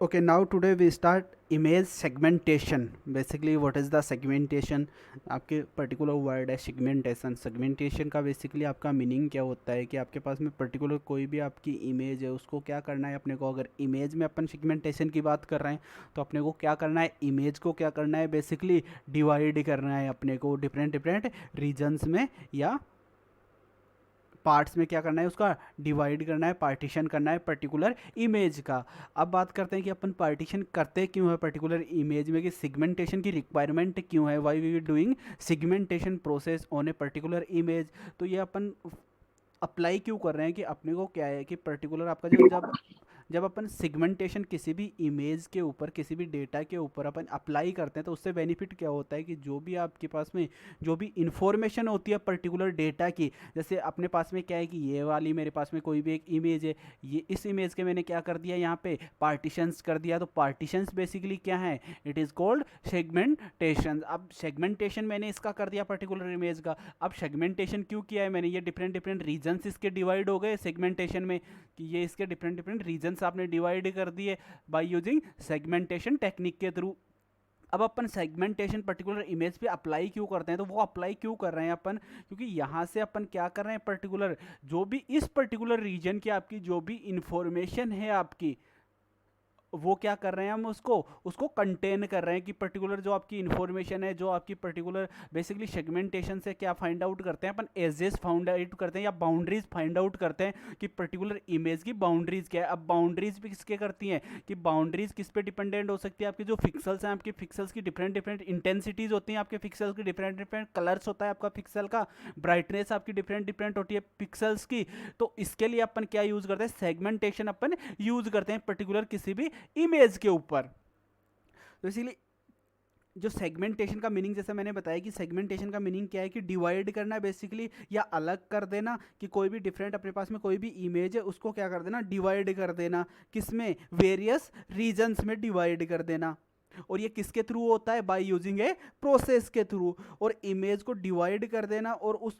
Okay, now today we start image segmentation. Basically what is the segmentation? आपके particular word है segmentation. Segmentation का basically आपका meaning क्या होता है कि आपके पास में पर्टिकुलर कोई भी आपकी इमेज है उसको क्या करना है अपने को. अगर इमेज में अपन सेगमेंटेशन की बात कर रहे हैं तो अपने को क्या करना है, इमेज को क्या करना है, बेसिकली डिवाइड करना है अपने को डिफरेंट डिफरेंट रीजन्स में या पार्ट्स में. क्या करना है, उसका डिवाइड करना है, पार्टीशन करना है पर्टिकुलर इमेज का. अब बात करते हैं कि अपन पार्टीशन करते क्यों है पर्टिकुलर इमेज में, कि सिगमेंटेशन की रिक्वायरमेंट क्यों है, why we doing segmentation process on a particular image. तो ये अपन अप्लाई क्यों कर रहे हैं कि अपने को क्या है कि पर्टिकुलर आपका जो जब जब अपन सिगमेंटेशन किसी भी इमेज के ऊपर, किसी भी डेटा के ऊपर अपन अप्लाई करते हैं तो उससे बेनिफिट क्या होता है कि जो भी आपके पास में जो भी इंफॉर्मेशन होती है पर्टिकुलर डेटा की, जैसे अपने पास में क्या है कि ये वाली मेरे पास में कोई भी एक इमेज है, ये इस इमेज के मैंने क्या कर दिया यहाँ पे पार्टीशंस कर दिया. तो पार्टीशंस बेसिकली क्या है, इट इज़ कॉल्ड सेगमेंटेशन. अब सेगमेंटेशन मैंने इसका कर दिया पर्टिकुलर इमेज का. अब सेगमेंटेशन क्यों किया है मैंने, ये डिफरेंट डिफरेंट रीजन्स इसके डिवाइड हो गए सेगमेंटेशन में, कि ये इसके डिफरेंट डिफरेंट रीजन्स आपने डिवाइड कर दिए बाय यूजिंग सेगमेंटेशन टेक्निक के थ्रू. अब अपन सेगमेंटेशन पर्टिकुलर इमेज पे अप्लाई क्यों करते हैं, तो वो अप्लाई क्यों कर रहे हैं अपन, क्योंकि यहाँ से अपन क्या कर रहे हैं पर्टिकुलर जो भी इस पर्टिकुलर रीजन की आपकी जो भी इंफॉर्मेशन है आपकी, वो क्या कर रहे हैं, हम उसको उसको कंटेन कर रहे हैं कि पर्टिकुलर जो आपकी इन्फॉर्मेशन है, जो आपकी पर्टिकुलर बेसिकली सेगमेंटेशन से क्या फाइंड आउट करते हैं अपन, एजेस फाइंड आउट करते हैं या बाउंड्रीज फाइंड आउट करते हैं कि पर्टिकुलर इमेज की बाउंड्रीज क्या है. अब बाउंड्रीज भी किसके करती हैं कि बाउंड्रीज किस पे डिपेंडेंट हो सकती है, आपकी जो पिक्सल्स हैं, आपके पिक्सल्स की डिफरेंट डिफरेंट इंटेंसिटीज होती हैं, आपके पिक्सल्स की डिफरेंट डिफरेंट कलर्स होता है आपका पिक्सल का, ब्राइटनेस आपकी डिफरेंट डिफरेंट होती है पिक्सल्स की. तो इसके लिए अपन क्या यूज करते हैं, सेगमेंटेशन अपन यूज करते हैं पर्टिकुलर किसी भी इमेज के ऊपर. तो इसीलिए जो सेगमेंटेशन का मीनिंग, जैसे मैंने बताया कि सेगमेंटेशन का मीनिंग क्या है कि डिवाइड करना बेसिकली, या अलग कर देना, कि कोई भी डिफरेंट अपने पास में कोई भी इमेज है उसको क्या कर देना, डिवाइड कर देना. किसमें, वेरियस रीजन्स में डिवाइड कर देना. और ये किसके थ्रू होता है, बाय यूजिंग ए प्रोसेस के थ्रू. और इमेज को डिवाइड कर देना, और उस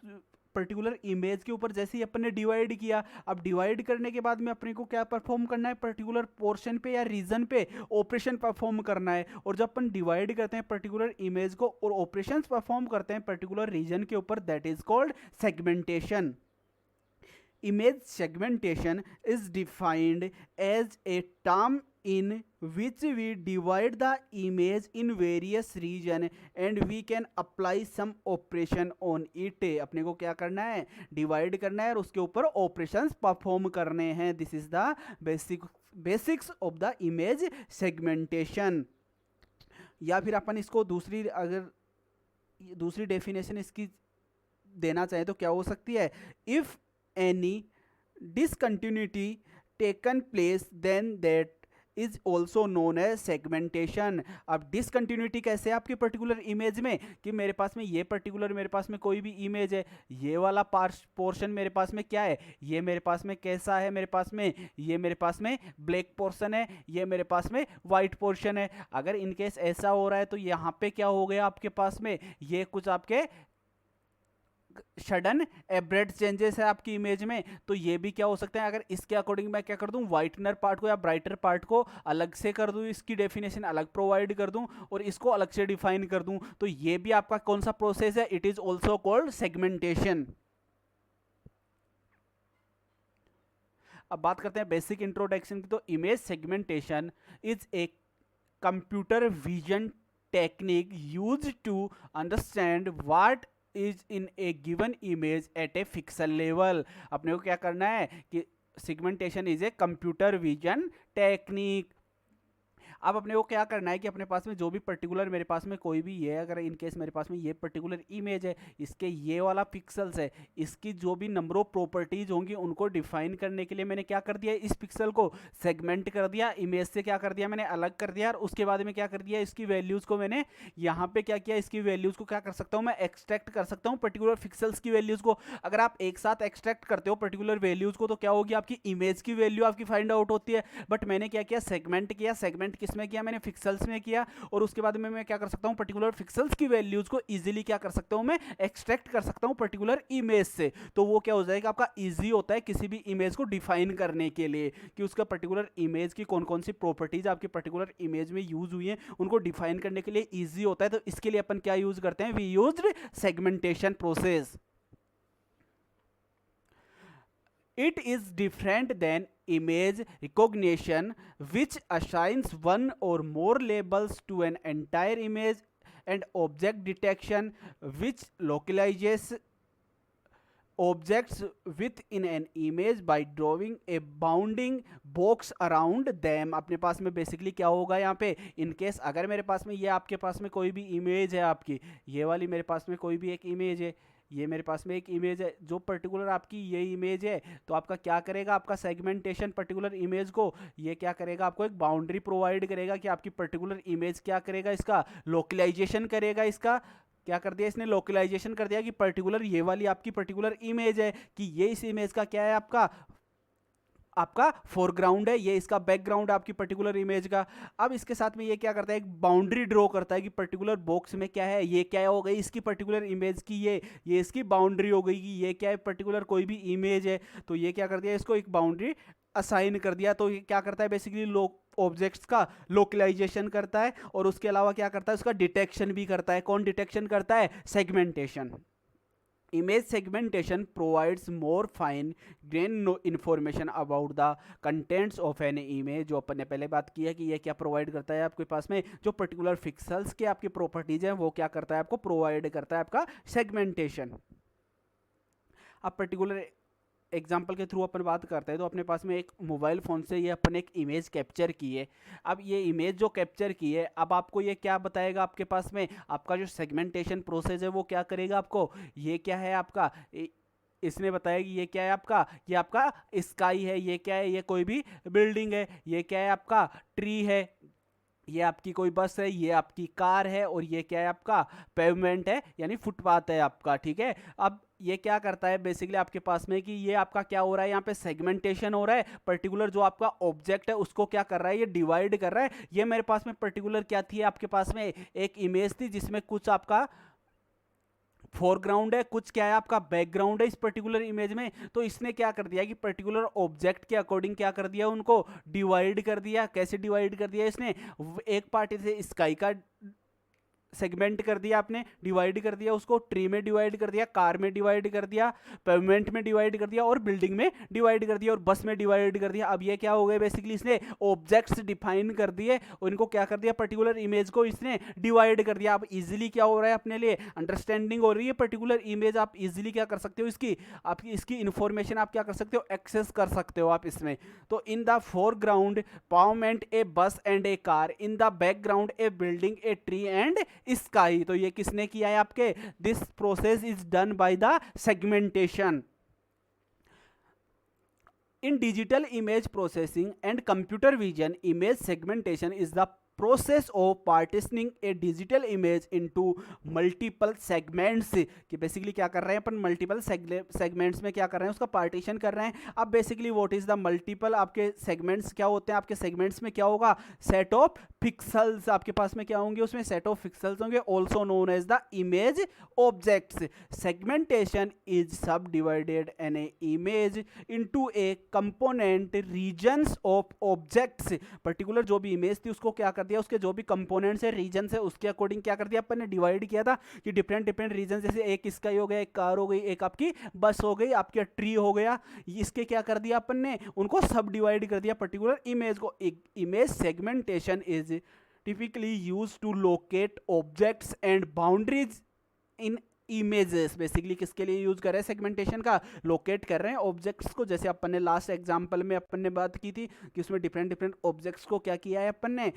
पर्टिकुलर इमेज के ऊपर जैसे ही अपन ने डिवाइड किया, अब डिवाइड करने के बाद में अपने को क्या परफॉर्म करना है, पर्टिकुलर पोर्शन पे या रीजन पे ऑपरेशन परफॉर्म करना है. और जब अपन डिवाइड करते हैं पर्टिकुलर इमेज को और ऑपरेशंस परफॉर्म करते हैं पर्टिकुलर रीजन के ऊपर, that is called segmentation. Image segmentation is defined as a term in which we divide the image in various region and we can apply some operation on it. अपने को क्या करना है, divide करना है और उसके ऊपर ऑपरेशंस परफॉर्म करने हैं. This is the basics of the image segmentation. या फिर अपन इसको दूसरी, अगर दूसरी डेफिनेशन इसकी देना चाहें तो क्या हो सकती है, if any discontinuity taken place then that is also known as segmentation. अब डिसकंटिन्यूटी कैसे है आपकी पर्टिकुलर इमेज में, कि मेरे पास में ये पर्टिकुलर मेरे पास में कोई भी इमेज है, ये वाला पोर्शन मेरे पास में क्या है, ये मेरे पास में कैसा है, मेरे पास में ये मेरे पास में ब्लैक पोर्शन है, ये मेरे पास में वाइट पोर्शन है. अगर इनकेस ऐसा हो रहा है तो यहाँ पे क्या हो गया आपके पास में, ये कुछ आपके सडन एब्रेड चेंजेस है आपकी इमेज में. तो ये भी क्या हो सकते हैं, अगर इसके अकॉर्डिंग मैं क्या कर दूं, वाइटनर पार्ट को या ब्राइटर पार्ट को अलग से कर दूं, इसकी डेफिनेशन अलग प्रोवाइड कर दूं और इसको अलग से डिफाइन कर दूं, तो ये भी आपका कौन सा प्रोसेस है, it is also called segmentation. अब बात करते हैं बेसिक इंट्रोडक्शन की. तो image segmentation is a computer vision technique used to understand what is in a given image at a pixel level. अपने को क्या करना है कि segmentation is a computer vision technique. अब अपने को क्या करना है कि अपने पास में जो भी पर्टिकुलर मेरे पास में कोई भी है, अगर इन केस मेरे पास में ये पर्टिकुलर इमेज है, इसके ये वाला पिक्सल्स है, इसकी जो भी नंबर ऑफ प्रॉपर्टीज होंगी उनको डिफाइन करने के लिए मैंने क्या कर दिया, इस पिक्सल को सेगमेंट कर दिया, इमेज से क्या कर दिया मैंने अलग कर दिया. और उसके बाद में क्या कर दिया, इसकी वैल्यूज को मैंने यहाँ पे क्या किया, इसकी वैल्यूज को क्या कर सकता हूँ मैं, एक्सट्रैक्ट कर सकता हूँ पर्टिकुलर पिक्सल्स की वैल्यूज को. अगर आप एक साथ एक्सट्रैक्ट करते हो पर्टिकुलर वैल्यूज को तो क्या होगी, आपकी इमेज की वैल्यू आपकी फाइंड आउट होती है. बट मैंने क्या किया, सेगमेंट किया. सेगमेंट किस किस में किया, मैंने पिक्सल्स में किया, और उसके बाद में मैं क्या कर सकता हूँ, पर्टिकुलर पिक्सल्स की वैल्यूज को इजीली क्या कर सकता हूँ, मैं एक्सट्रैक्ट कर सकता हूँ पर्टिकुलर इमेज से। तो वो क्या हो जाएगा, आपका इजी होता है किसी भी इमेज को डिफाइन करने के लिए कि उसका पर्टिकुलर इमेज की कौन कौन सी प्रॉपर्टीज आपकी पर्टिकुलर इमेज में यूज हुई है, उनको डिफाइन करने के लिए इजी होता है। तो इसके लिए अपन क्या यूज करते हैं, we used segmentation process. It is different than image recognition, which assigns one or more labels to an entire image, and object detection, which localizes objects within an image by drawing a bounding box around them। अपने पास में basically क्या होगा यहाँ पे, in case अगर मेरे पास में ये आपके पास में कोई भी इमेज है, आपकी ये वाली मेरे पास में कोई भी एक इमेज है, ये मेरे पास में एक इमेज है, जो पर्टिकुलर आपकी ये इमेज है, तो आपका क्या करेगा, आपका सेगमेंटेशन पर्टिकुलर इमेज को ये क्या करेगा, आपको एक बाउंड्री प्रोवाइड करेगा कि आपकी पर्टिकुलर इमेज क्या करेगा, इसका लोकलाइजेशन करेगा। इसका क्या कर दिया इसने, लोकलाइजेशन कर दिया कि पर्टिकुलर ये वाली आपकी पर्टिकुलर इमेज है, कि ये इस इमेज का क्या है, आपका फोरग्राउंड है, ये इसका बैकग्राउंड है आपकी पर्टिकुलर इमेज का। अब इसके साथ में ये क्या करता है, एक बाउंड्री ड्रॉ करता है कि पर्टिकुलर बॉक्स में क्या है, ये क्या हो गई इसकी पर्टिकुलर इमेज की, ये इसकी बाउंड्री हो गई कि ये क्या है, पर्टिकुलर कोई भी इमेज है, तो ये क्या कर दिया, इसको एक बाउंड्री असाइन कर दिया। तो ये क्या करता है, बेसिकली ऑब्जेक्ट्स का लोकलाइजेशन करता है, और उसके अलावा क्या करता है, उसका डिटेक्शन भी करता है। कौन डिटेक्शन करता है, segmentation. Image segmentation provides more fine-grained information about the contents of an image। जो अपन ने पहले बात की है कि ये क्या प्रोवाइड करता है आपके पास में, जो पर्टिकुलर पिक्सल्स के आपकी प्रॉपर्टीज हैं वो क्या करता है, आपको प्रोवाइड करता है आपका सेगमेंटेशन। अब पर्टिकुलर एग्जाम्पल के थ्रू अपन बात करते हैं, तो अपने पास में एक मोबाइल फ़ोन से ये अपन एक इमेज कैप्चर की है। अब ये इमेज जो कैप्चर की है, अब आपको ये क्या बताएगा, आपके पास में आपका जो सेगमेंटेशन प्रोसेस है वो क्या करेगा, आपको ये क्या है आपका इसने बताया कि ये क्या है आपका, ये आपका स्काई है, ये क्या है, ये कोई भी बिल्डिंग है, ये क्या है आपका ट्री है, ये आपकी कोई बस है, ये आपकी कार है, और ये क्या है आपका पेवमेंट है यानी फुटपाथ है आपका। ठीक है, अब ये क्या करता है बेसिकली आपके पास में कि ये आपका क्या हो रहा है, यहाँ पे सेगमेंटेशन हो रहा है, पर्टिकुलर जो आपका ऑब्जेक्ट है उसको क्या कर रहा है, ये डिवाइड कर रहा है। ये मेरे पास में पर्टिकुलर क्या थी, आपके पास में एक इमेज थी जिसमें कुछ आपका फोरग्राउंड है, कुछ क्या है आपका बैकग्राउंड है इस पर्टिकुलर इमेज में। तो इसने क्या कर दिया कि पर्टिकुलर ऑब्जेक्ट के अकॉर्डिंग क्या कर दिया, उनको डिवाइड कर दिया। कैसे डिवाइड कर दिया इसने, एक पार्ट से स्काई का सेगमेंट कर दिया, आपने डिवाइड कर दिया उसको, ट्री में डिवाइड कर दिया, कार में डिवाइड कर दिया, पेवमेंट में डिवाइड कर दिया, और बिल्डिंग में डिवाइड कर दिया, और बस में डिवाइड कर दिया। अब ये क्या हो गए, बेसिकली इसने ऑब्जेक्ट्स डिफाइन कर दिए, उनको क्या कर दिया, पर्टिकुलर इमेज को इसने डिवाइड कर दिया। अब इजीली क्या हो रहा है, अपने लिए अंडरस्टैंडिंग हो रही है, पर्टिकुलर इमेज आप इजीली क्या कर सकते हो, इसकी इंफॉर्मेशन आप क्या कर सकते हो, एक्सेस कर सकते हो आप इसमें। तो इन द फोरग्राउंड पावमेंट ए बस and A car, in the background A building a tree and sky. तो ये किसने किया है आपके, this process is done by the segmentation. In digital image processing and computer vision, image segmentation is the process of partitioning A digital image into multiple segments. कि basically क्या कर रहे हैं अपन, मल्टीपल सेगमेंट्स में क्या कर रहे हैं, उसका पार्टीशन कर रहे हैं। अब basically what is the multiple, आपके सेगमेंट्स क्या होते हैं, आपके सेगमेंट्स में क्या होगा, सेट ऑफ पिक्सल्स आपके पास में क्या होंगे, उसमें सेट ऑफ पिक्सल्स होंगे, also known as the image objects. Segmentation is subdivided an a image into a component regions of objects. Particular जो भी इमेज थी उसको क्या कर दिया, उसके जो भी कंपोनेंट्स है, रीजन है, उसके अकॉर्डिंग क्या कर दिया अपन ने, डिवाइड किया था कि डिफरेंट डिफरेंट रीजन, जैसे एक स्काई हो गया, एक कार हो गई, एक आपकी बस हो गई, आपके ट्री हो गया, इसके क्या कर दिया अपन ने, उनको सब डिवाइड कर दिया पर्टिकुलर इमेज को। Image segmentation is typically used to locate objects and boundaries in images. Basically किसके लिए यूज कर रहे हैं सेगमेंटेशन का, लोकेट कर रहे हैं ऑब्जेक्ट्स को। जैसे अपन ने लास्ट एग्जांपल में अपन ने बात की थी कि उसमें डिफरेंट डिफरेंट ऑब्जेक्ट्स को क्या किया है अपन ने,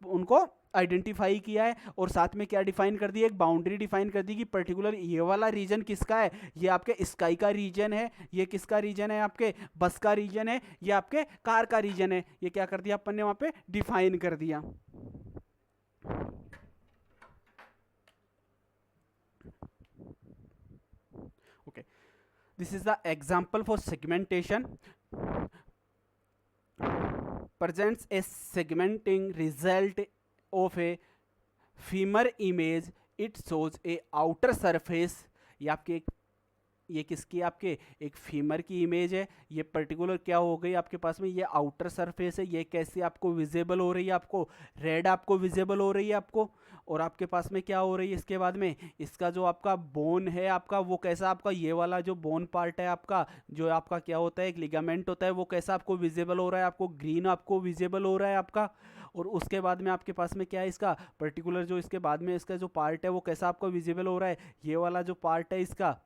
उनको आइडेंटिफाई किया है, और साथ में क्या डिफाइन कर दी, एक बाउंड्री डिफाइन कर दी कि पर्टिकुलर ये वाला रीजन किसका है, ये आपके स्काई का रीजन है, ये किसका रीजन है, आपके बस का रीजन है, ये आपके कार का रीजन है। ये क्या कर दिया अपन ने वहां पे डिफाइन कर दिया। Okay, this is the example for segmentation. presents a segmenting result of a femur image. It shows a outer surface. ये किसकी आपके एक फीमर की इमेज है. ये पर्टिकुलर क्या हो गई आपके पास में, ये आउटर सरफेस है. ये कैसे आपको विजिबल हो रही है, आपको रेड आपको विजिबल हो रही है आपको. और आपके पास में क्या हो रही है इसके बाद में, इसका जो आपका बोन है आपका, वो कैसा आपका ये वाला जो बोन पार्ट है आपका, जो आपका क्या होता है एक लिगामेंट होता है, वो कैसा आपको विजिबल हो रहा है, आपको ग्रीन आपको विजिबल हो रहा है आपका. और उसके बाद में आपके पास में क्या है, इसका पर्टिकुलर जो इसके बाद में इसका जो पार्ट है वो कैसा आपको विजिबल हो रहा है. ये वाला जो पार्ट है इसका,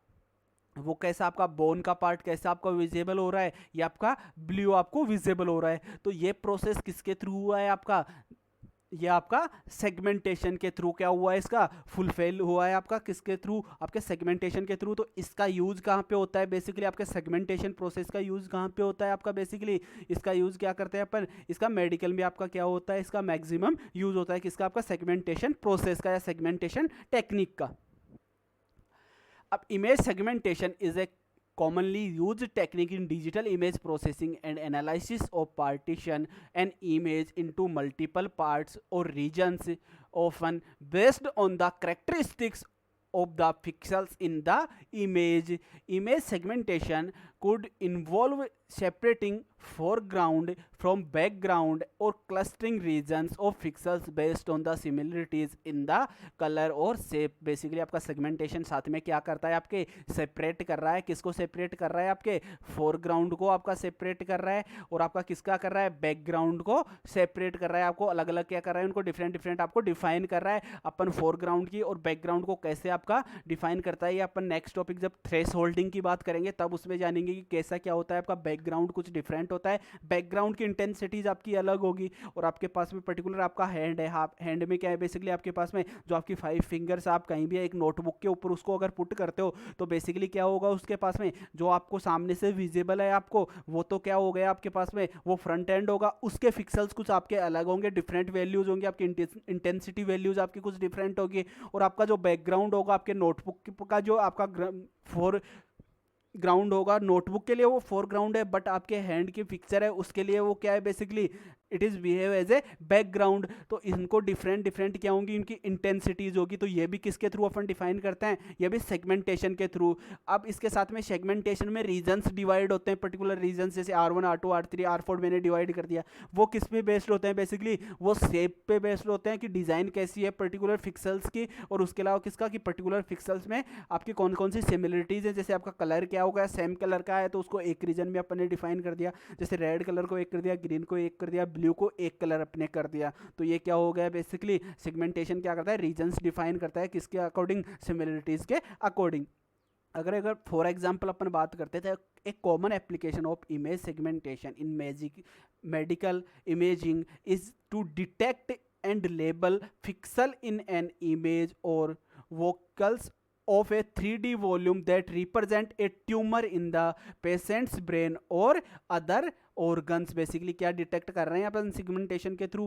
वो कैसा आपका बोन का पार्ट कैसा आपका विजिबल हो रहा है, ये आपका ब्लू आपको विजिबल हो रहा है. तो ये प्रोसेस किसके थ्रू हुआ है आपका, ये आपका सेगमेंटेशन के थ्रू क्या हुआ है, इसका फुलफिल हुआ है आपका किसके थ्रू, आपके सेगमेंटेशन के थ्रू. तो इसका यूज कहाँ पे होता है बेसिकली, आपके सेगमेंटेशन प्रोसेस का यूज कहाँ पे होता है आपका बेसिकली. इसका यूज क्या करते हैं अपन, इसका मेडिकल में आपका क्या होता है, इसका मैक्सिमम यूज होता है किसका, आपका सेगमेंटेशन प्रोसेस का या सेगमेंटेशन टेक्निक का. अब image segmentation is a commonly used technique in digital image processing and analysis of partition an image into multiple parts or regions, often based on the characteristics of the pixels in the image. Image segmentation could involve separating foreground from background or clustering regions of pixels based on the similarities in the color or shape. Basically आपका segmentation साथ में क्या करता है, आपके separate कर रहा है, किसको सेपरेट कर रहा है, आपके फोरग्राउंड को आपका सेपरेट कर रहा है, और आपका किसका कर रहा है, बैकग्राउंड को सेपरेट कर रहा है, आपको अलग अलग क्या कर रहा है, उनको डिफरेंट डिफरेंट आपको डिफाइन कर रहा है. अपन फोरग्राउंड की और बैकग्राउंड को कैसे आपका डिफाइन करता है, ये अपन नेक्स्ट टॉपिक जब थ्रेश होल्डिंग की बात करेंगे तब उसमें जानेंगे कि कैसा क्या होता है. आपका बैकग्राउंड कुछ डिफरेंट होता है, बैकग्राउंड की इंटेंसिटीज आपकी अलग होगी. और आपके पास में पर्टिकुलर आपका हैंड है, हाफ हैंड में क्या है बेसिकली आपके पास में जो आपकी 5 फिंगर्स आप कहीं भी एक नोटबुक के ऊपर उसको अगर पुट करते हो तो बेसिकली क्या होगा उसके पास में जो आपको सामने से विजिबल है आपको, वो तो क्या हो गया आपके पास में वो फ्रंट एंड होगा. उसके पिक्सेल्स कुछ आपके अलग होंगे, डिफरेंट वैल्यूज होंगे, आपकी इंटेंसिटी वैल्यूज आपकी कुछ डिफरेंट होगी. और आपका जो बैकग्राउंड होगा आपके नोटबुक का जो आपका फोर ग्राउंड होगा, नोटबुक के लिए वो फोरग्राउंड है, बट आपके हैंड की पिक्चर है उसके लिए वो क्या है basically it is behave as a background. तो इनको डिफरेंट डिफरेंट क्या होंगी, इनकी इंटेंसिटीज होगी. तो ये भी किसके थ्रू अपन डिफाइन करते हैं, ये भी सेगमेंटेशन के थ्रू. अब इसके साथ में सेगमेंटेशन में रीजन्स डिवाइड होते हैं, पर्टिकुलर रीजन्स जैसे R1 R2 R3 R4 मैंने डिवाइड कर दिया. वो किस पे बेस्ड होते हैं बेसिकली, वो शेप पे बेस्ड होते हैं कि डिज़ाइन कैसी है पर्टिकुलर पिक्सेल्स की, और उसके अलावा किसका कि पर्टिकुलर पिक्सेल्स में आपकी कौन कौन सी सिमिलरिटीज़ है. जैसे आपका कलर क्या होगा, सेम कलर का है तो उसको एक रीजन में अपन ने डिफाइन कर दिया, जैसे रेड कलर को एक कर दिया, ग्रीन को एक कर दिया, ब्लू को एक कलर अपने कर दिया. तो ये क्या हो गया बेसिकली, सेगमेंटेशन क्या करता है, रीजन्स डिफाइन करता है किसके अकॉर्डिंग, सिमिलरिटीज के अकॉर्डिंग. अगर फॉर एग्जांपल अपन बात करते थे, एक common application of image segmentation in medical imaging is to detect and label pixel in an image और voxels of a 3D volume that represent a tumor in the patient's brain or other organs. Basically क्या detect कर रहे हैं अपन segmentation के through,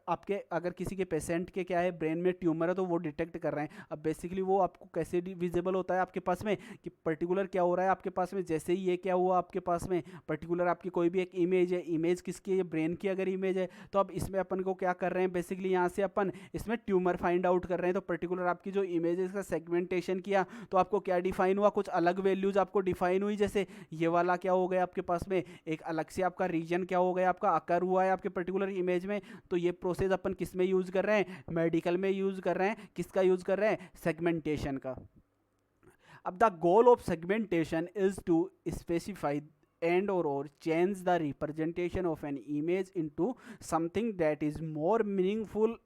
आपके अगर किसी के पेशेंट के क्या है ब्रेन में ट्यूमर है तो वो डिटेक्ट कर रहे हैं. अब बेसिकली वो आपको कैसे विजिबल होता है आपके पास में कि पर्टिकुलर क्या हो रहा है आपके पास में, जैसे ही ये क्या हुआ आपके पास में पर्टिकुलर आपकी कोई भी एक इमेज है, इमेज किसकी है, ब्रेन की अगर इमेज है तो अब इसमें अपन को क्या कर रहे हैं बेसिकली, यहाँ से अपन इसमें ट्यूमर फाइंड आउट कर रहे हैं. तो पर्टिकुलर आपकी जो इमेज है इसका सेगमेंटेशन किया तो आपको क्या डिफाइन हुआ, कुछ अलग वैल्यूज आपको डिफाइन हुई. जैसे ये वाला क्या हो गया आपके पास में एक अलग से आपका रीजन क्या हो गया आपका अकर हुआ है आपके पर्टिकुलर इमेज में. तो ये प्रोसेस अपन किस में यूज कर रहे हैं, मेडिकल में यूज कर रहे हैं. किसका यूज कर रहे हैं, सेगमेंटेशन का. अब the goal of segmentation is to specify and or change the representation of an image into something that is more meaningful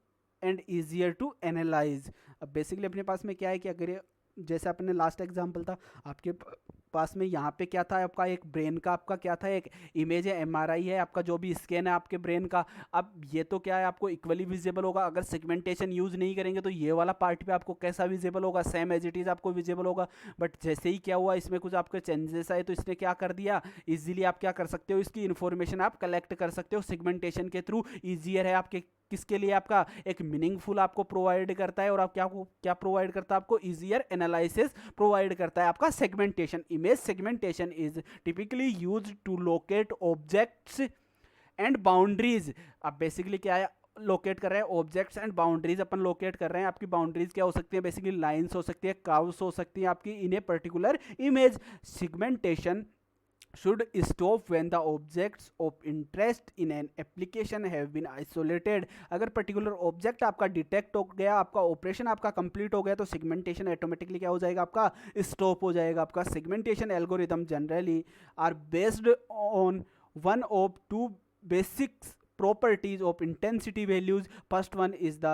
and easier to analyze. अब बेसिकली अपने पास में क्या है कि अगर जैसे अपने लास्ट एग्जांपल था आपके पास में यहाँ पे क्या था आपका एक ब्रेन का आपका क्या था एक इमेज है, MRI है आपका जो भी स्कैन है आपके ब्रेन का. अब ये तो क्या है आपको इक्वली विजिबल होगा. अगर सेगमेंटेशन यूज़ नहीं करेंगे तो ये वाला पार्ट पे आपको कैसा विजिबल होगा, सेम एज इट इज़ आपको विजिबल होगा. बट जैसे ही क्या हुआ इसमें कुछ आपके चेंजेस आए तो इसने क्या कर दिया, इजीली आप क्या कर सकते हो, इसकी इन्फॉर्मेशन आप कलेक्ट कर सकते हो सेगमेंटेशन के थ्रू. ईजियर है आपके किसके लिए, आपका एक मीनिंगफुल आपको प्रोवाइड करता है. और आप क्या प्रोवाइड करता है आपको, इजियर एनालिसिस प्रोवाइड करता है आपका segmentation. Image segmentation is typically used to locate objects and boundaries, अब बेसिकली क्या है, लोकेट कर रहे हैं ऑब्जेक्ट्स एंड बाउंड्रीज अपन लोकेट कर रहे हैं। आपकी बाउंड्रीज क्या हो सकती है, बेसिकली लाइंस हो सकती है, कर्व्स हो सकती है आपकी in a particular image. Segmentation should stop when the objects of interest in an application have been isolated। अगर पर्टिकुलर ऑब्जेक्ट आपका डिटेक्ट हो गया, आपका ऑपरेशन आपका कंप्लीट हो गया, तो सेगमेंटेशन ऑटोमेटिकली क्या हो जाएगा, आपका स्टॉप हो जाएगा। आपका segmentation algorithm generally are based on one of two basics properties of intensity values। first one is the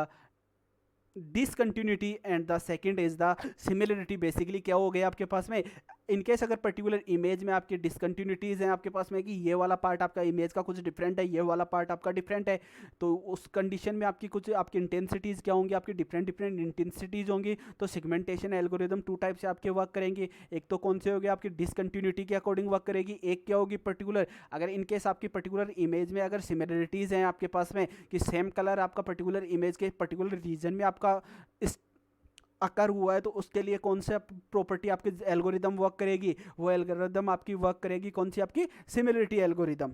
discontinuity and the second is the similarity। Basically क्या हो गया आपके पास में, इनकेस अगर पर्टिकुलर इमेज में आपकी डिसकंटिन्यूटीज हैं आपके पास में कि ये वाला पार्ट आपका इमेज का कुछ डिफरेंट है, ये वाला पार्ट आपका डिफरेंट है, तो उस कंडीशन में आपकी कुछ आपकी इंटेंसिटीज़ क्या होंगी, आपकी डिफरेंट डिफरेंट इंटेंसिटीज़ होंगी। तो सेगमेंटेशन एल्गोरिदम टू टाइप से आपके वर्क करेंगे। एक तो कौन से हो गए, आपकी डिसकंटिन्यूटी के अकॉर्डिंग वर्क करेगी, एक क्या होगी पर्टिकुलर, अगर इनकेस आपकी पर्टिकुलर इमेज में अगर सिमिलरिटीज़ हैं आपके पास में कि सेम कलर आपका पर्टिकुलर इमेज के पर्टिकुलर रीजन में आपका इस अकर हुआ है, तो उसके लिए कौन सा प्रॉपर्टी आपके एल्गोरिदम वर्क करेगी, वो एल्गोरिदम आपकी वर्क करेगी कौन सी, आपकी similarity algorithm.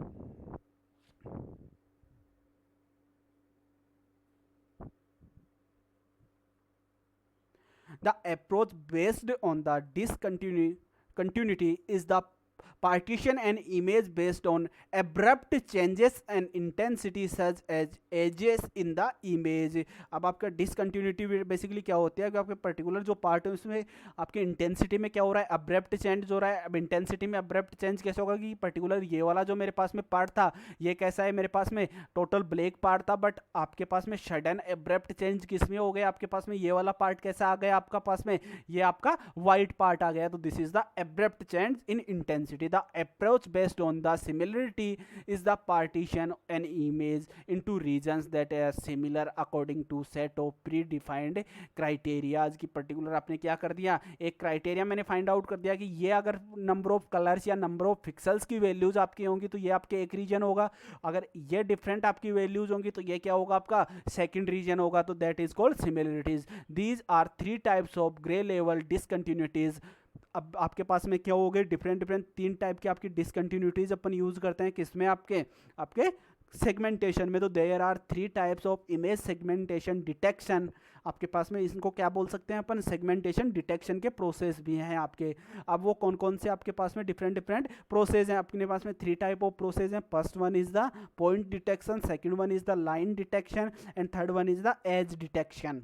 The approach based on the discontinuity is the partition an image based on abrupt changes and intensity such as edges in the image। अब आपका डिसकंटिन्यूटी बेसिकली क्या होती है कि आपके पर्टिकुलर जो पार्ट है उसमें आपके इंटेंसिटी में क्या हो रहा है, अब्रप्ट चेंज हो रहा है। अब इंटेंसिटी में अब्रप्ट चेंज कैसे होगा कि पर्टिकुलर ये वाला जो मेरे पास में पार्ट था, ये कैसा है, मेरे पास में टोटल ब्लैक पार्ट था, बट आपके पास में सडन अब्रप्ट चेंज किस में हो गया, आपके पास में ये वाला पार्ट कैसा आ गया आपका पास में, ये आपका वाइट पार्ट आ गया। तो this is the abrupt change in intensity. The approach based on the similarity is the partition an image into regions that are similar according to set of predefined criteria। की particular आपने क्या कर दिया, एक criteria मैंने find out कर दिया कि ये अगर नंबर ऑफ कलर्स या नंबर ऑफ पिक्सल्स की वैल्यूज आपकी होंगी तो ये आपके एक रीजन होगा, अगर ये डिफरेंट आपकी वैल्यूज होंगी तो ये क्या होगा, आपका सेकंड रीजन होगा। तो that is called similarities. These are three types of grey level discontinuities. अब आपके पास में क्या हो गए, डिफरेंट डिफरेंट तीन टाइप की आपकी डिसकंटिन्यूटीज अपन यूज करते हैं किसमें, आपके आपके सेगमेंटेशन में। तो there are three types of image segmentation detection. आपके पास में इनको क्या बोल सकते हैं अपन, सेगमेंटेशन डिटेक्शन के प्रोसेस भी हैं आपके। अब वो कौन कौन से आपके पास में डिफरेंट डिफरेंट प्रोसेस हैं, अपने पास में थ्री टाइप ऑफ प्रोसेस हैं। First one is the point detection, second one is the line detection and third one is the age detection.